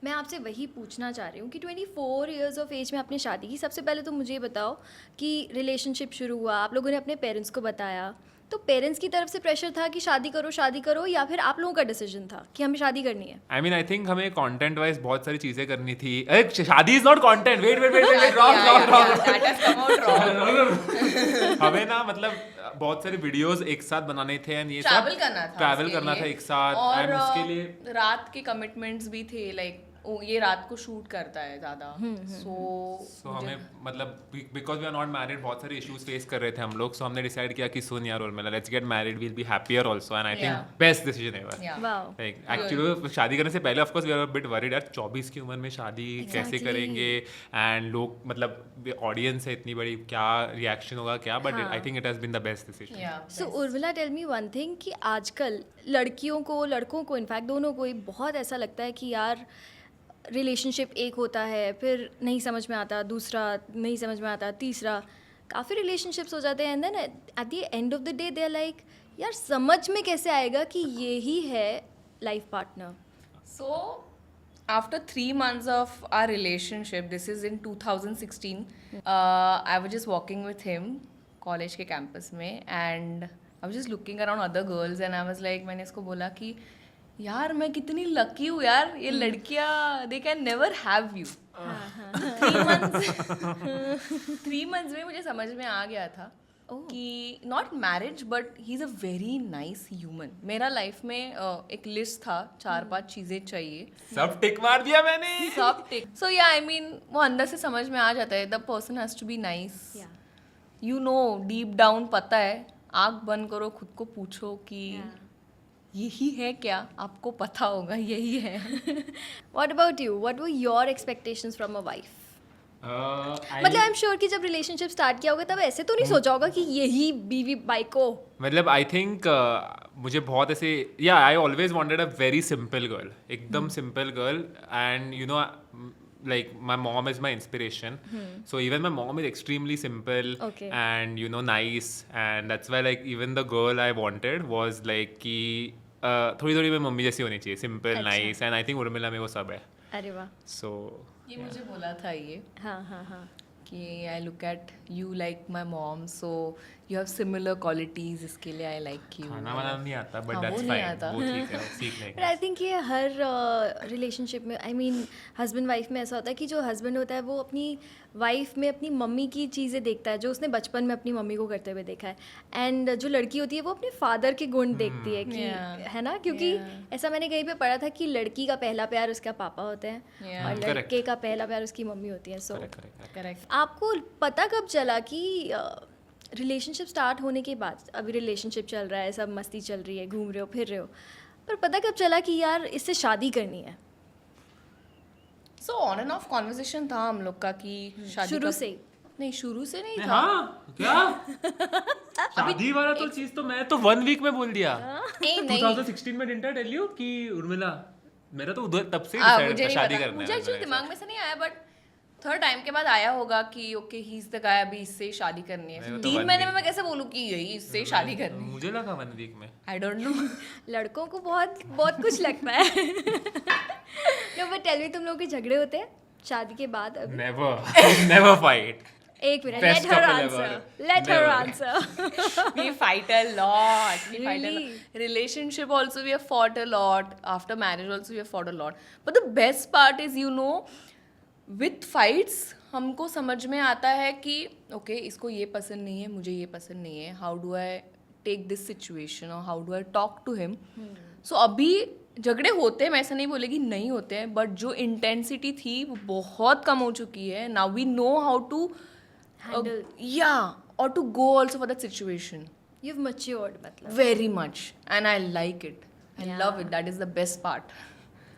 मैं आपसे वही पूछना चाह रही हूँ कि 24 इयर्स ऑफ एज में आपने शादी की। सबसे पहले तो मुझे ये बताओ कि रिलेशनशिप शुरू हुआ, आप लोगों ने अपने पेरेंट्स को बताया, तो पेरेंट्स की तरफ से प्रेशर था कि शादी करो, या फिर आप लोगों का डिसीजन था कि हमें शादी करनी है? आई मीन आई थिंक हमें कंटेंट वाइज बहुत सारी चीजें करनी थी। अरे शादी is not content, wait wait wait wait wrong That has come out wrong. हमें ना मतलब बहुत सारे वीडियोस एक साथ बनाने थे एंड ये सब ट्रैवल करना था ट्रैवल उसके करना लिए। था एक साथ और एंड उसके लिए रात के कमिटमेंट्स भी थे, लाइक ये रात को शूट करता है ज्यादा, सो हमें मतलब because we are not married बहुत सारे इश्यूज फेस कर रहे थे हम लोग, सो हमने डिसाइड किया कि सुन यार Urmila, let's get married, we'll be happier also and I think Yeah. Best decision ever. Wow. Like actually शादी करने से पहले of course we are a bit worried यार 24 की उम्र में शादी कैसे Exactly. करेंगे एंड लोग मतलब ऑडियंस है इतनी बड़ी, क्या रिएक्शन होगा क्या, but I think it has been the best decision. So Urmila, tell me one thing कि आजकल लड़कियों को, लड़कों को, इनफैक्ट दोनों को ही बहुत ऐसा लगता है कि यार रिलेशनशिप एक होता है, फिर नहीं समझ में आता, दूसरा नहीं समझ में आता, तीसरा, काफ़ी रिलेशनशिप्स हो जाते हैं and then at the end of the day they are like यार समझ में कैसे आएगा कि ये ही है life partner? So, after 3 months of our relationship, this is in 2016, I was just walking with him, college के campus में, and I was just looking around other girls, and I was like, मैंने इसको बोला कि यार मैं कितनी lucky हूँ यार, ये लड़कियाँ they can never have you. 3 months में मुझे समझ में आ गया था कि not marriage but he is a very nice human. मेरा लाइफ में एक लिस्ट था, 4-5 चीज़ें चाहिए, सब टिक मार दिया मैंने। सब टिक. सो या आई मीन वो अंदर से समझ में आ जाता है, the person has to be nice. You know deep down पता है, आँख बंद करो, खुद को पूछो कि यही है क्या, आपको पता होगा यही है. What about you? What were your expectations from a wife? मतलब आई एम श्योर कि जब रिलेशनशिप स्टार्ट किया होगा तब ऐसे तो नहीं सोचा होगा कि यही बीवी बाइको. मतलब आई थिंक मुझे बहुत ऐसे, या I always wanted a very simple girl, एकदम simple girl, and you know like my mom is my inspiration, so even my mom is extremely simple Okay. and you know nice, and that's why like even the girl I wanted was like कि थोड़ी थोड़ी मेरी mummy जैसी होनी चाहिए, simple, nice, and I think Urmila में वो सब है. अरे वाह. So ये मुझे बोला था ये हाँ हाँ हाँ. कि I look at you like my mom, so you have similar qualities, इसके लिए आई लाइक यू. खाना वाना नहीं आता बट हाँ, वो दैट्स नहीं फाइन, आता. वो ठीक है, सीख बट लेंगे. आई थिंक ये हर रिलेशनशिप में, आई मीन हस्बैंड वाइफ में ऐसा होता है कि जो हस्बैंड होता है वो अपनी वाइफ में अपनी मम्मी की चीज़ें देखता है जो उसने बचपन में अपनी मम्मी को करते हुए देखा है, एंड जो लड़की होती है वो अपने फादर के गुण देखती है कि Yeah. है ना, क्योंकि ऐसा मैंने कहीं पे पढ़ा था कि लड़की का पहला प्यार उसका पापा होते हैं Yeah. और लड़के का पहला प्यार उसकी मम्मी होती है. सो Correct. करेक्ट. आपको पता कब चला कि रिलेशनशिप स्टार्ट होने के बाद, अभी रिलेशनशिप चल रहा है, सब मस्ती चल रही है, घूम रहे हो फिर रहे हो, पर पता कब चला कि यार इससे शादी करनी है? So on end of conversation था हम लोग का कि शादी शुरू कब- से ही? नहीं, शुरू से नहीं था. हाँ क्या शादी वाला तो चीज तो मैं तो 1 वीक में बोल दिया. नहीं नहीं 2016 में डिडंट आई टेल यू कि उर्मिला, मेरा तो उधर तब से ही मुझे डिसाइड नहीं शादी पता, करना मुझे है. एक्चुअली दिमाग में से नहीं आया, बट थर्ड टाइम के बाद आया होगा कि okay he is the guy, अभी इससे शादी करनी है. मेरे को तो 3 one महीने में week. मैं कैसे बोलूँ कि यही इससे शादी करनी है? मुझे लगा 1 वीक में. I don't know. लड़कों को बहुत बहुत कुछ लगता है. नो बट टेल मी, तुम लोगों के झगड़े होते हैं शादी के बाद? अभी नेवर फाइट. एक minute, Best let her couple answer, ever. Let her Never. Answer. We fight a lot. We fight a Really? lot. Relationship also we have fought a lot. After marriage also we have fought a lot. But the best part is, you know, with fights हमको समझ में आता है कि okay इसको ये पसंद नहीं है, मुझे ये पसंद नहीं है. How do I take this situation और how do I talk to him. So अभी झगड़े होते हैं, मैं ऐसा नहीं बोलेगी नहीं होते हैं, बट जो इंटेंसिटी थी वो बहुत कम हो चुकी है. Now we know how to Handle. or to go also for that situation. You've matured, मतलब. Very much, and I like it. I Yeah. love it. That is the best part.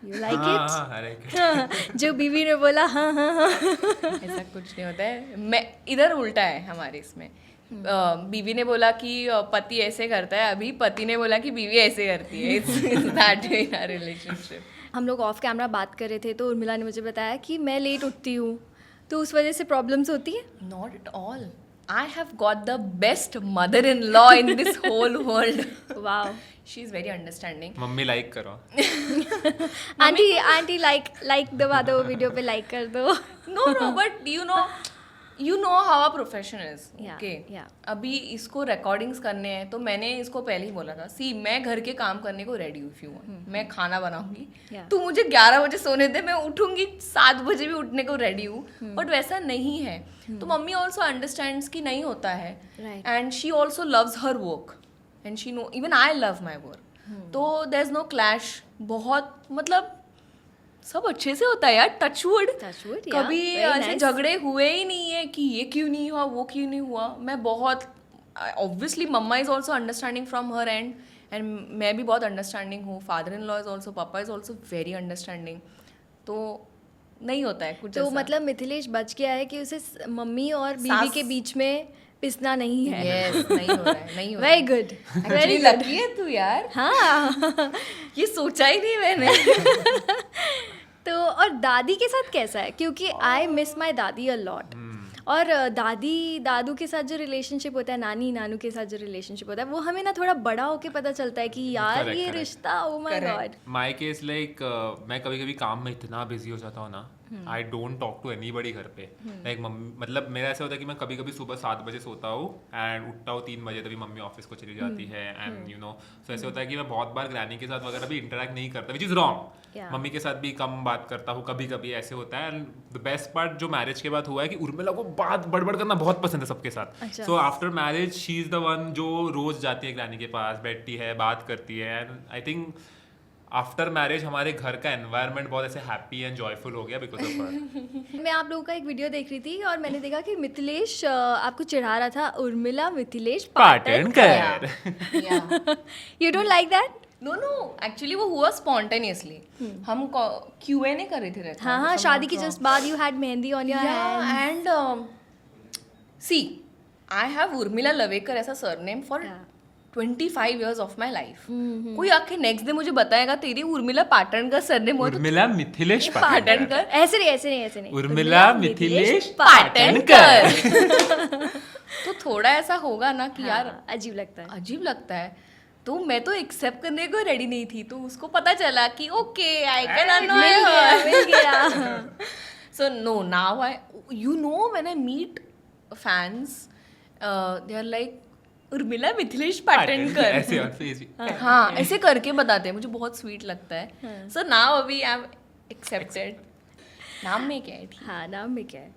You like it? हाँ, I like it. जो बीवी ने बोला हाँ हाँ हाँ. ऐसा कुछ नहीं होता है. मैं इधर उल्टा है हमारे इसमें. बीवी ने बोला कि पति ऐसे करता है, अभी पति ने बोला कि बीवी ऐसे करती है. It's that way in our relationship. हम लोग ऑफ कैमरा बात कर रहे थे तो उर्मिला ने मुझे बताया कि मैं लेट उठती हूँ तो उस वजह से प्रॉब्लम्स होती है. Not at all. I have got the best mother-in-law in this whole world. Wow She is very understanding. Mummy like करो. आंटी लाइक दबा दो, वीडियो पे लाइक कर दो. No, but you know how our profession is. Yeah, Okay. yeah. अभी इसको recordings करने हैं तो मैंने इसको पहले ही बोला था. See, मैं घर के काम करने को ready हूँ if you want. मैं खाना बनाऊंगी. Yeah. तू मुझे 11 बजे सोने दे, मैं उठूंगी 7 बजे भी उठने को ready हूँ. But वैसा नहीं है. तो मम्मी also understands कि नहीं होता है. Right. And she also loves her work. And she know even I love my work. तो there's no clash. बहुत मतलब सब अच्छे से होता है यार. touch wood. Touchwood, yeah, कभी very ऐसे nice. झगड़े हुए ही नहीं है कि ये क्यों नहीं हुआ, वो क्यों नहीं हुआ. मैं बहुत ऑब्वियसली मम्मा is also understanding from her end मैं भी बहुत अंडरस्टैंडिंग हूँ. Father in law is also, पापा इज ऑल्सो वेरी अंडरस्टैंडिंग. तो नहीं होता है कुछ तो ऐसा. मतलब मिथिलेश बच गया है कि उसे मम्मी और बीवी सास- के बीच में पिसना नहीं है. Yes, नहीं हो रहा है, नहीं हो रहा वेरी है. गुड, Actually, वेरी lucky है तू यार. हाँ. ये सोचा ही नहीं मैंने. तो और दादी के साथ कैसा है, क्योंकि आई मिस माई दादी अ लॉट. और दादी दादू के साथ जो रिलेशनशिप होता है, नानी नानू के साथ जो रिलेशनशिप होता है, वो हमें ना थोड़ा बड़ा होके पता चलता है कि यार Correct, ये correct. रिश्ता, oh my Correct. God. My case like मैं कभी कभी काम में इतना बिजी हो जाता हूँ ना, I don't talk to anybody घर पे. लाइक मम्मी, मतलब मेरा ऐसा होता है कि मैं कभी कभी सुबह 7 बजे सोता हूँ एंड उठता हूँ 3 बजे, तभी मम्मी ऑफिस को चली जाती है. एंड यू नो, सो ऐसे होता है कि मैं बहुत बार ग्रैनी के साथ वगैरह भी इंटरेक्ट नहीं करता, which is wrong. Yeah. Mummy के साथ भी कम बात करता हूँ, कभी कभी ऐसे होता है. एंड द बेस्ट पार्ट जो मैरिज के बाद हुआ है कि उर्मिला को बात बड़बड़ करना बहुत पसंद है सबके साथ. अच्छा. So after marriage she is the one जो रोज जाती है ग्रैनी के पास, बैठती है, बात करती है. And I think after marriage हमारे घर का एनवायरनमेंट बहुत ऐसे हैप्पी एंड जॉयफुल हो गया बिकॉज ऑफ हर. मैं आप लोगों का एक वीडियो देख रही थी और मैंने देखा कि मिथिलेश आपको चिढ़ा रहा था, Urmila Mithilesh Patankar. Yeah. You don't like that? No, actually वो हुआ स्पॉन्टेनियसली. हम Q&A कर रहे थे. हाँ हाँ, शादी की जस्ट बाद you had mehndi on your hand. and see, I have Urmila Lavekar as a surname for 25 years of my life. कोई आके नेक्स्ट डे मुझे बताएगा तेरी उर्मिला पाटनकर सरनेम हो तो उर्मिला मिथिलेश पाटनकर. पाटनकर. ऐसे नहीं. उर्मिला मिथिलेश पाटनकर. पाटनकर. तो थोड़ा ऐसा होगा ना कि यार हाँ, अजीब लगता है. अजीब लगता है. तो मैं तो एक्सेप्ट करने को रेडी नहीं थी, तो उसको पता चला कि ओके आई कैन अनॉय हर. मिल गया. So no, now you know when I meet fans, they are like Urmila Mithilesh Patankar. ऐसे और फेस. हाँ, ऐसे करके बताते हैं, मुझे बहुत स्वीट लगता है. So now अभी आई एम एक्सेप्टेड. नाम में क्या है? हाँ, नाम में क्या है?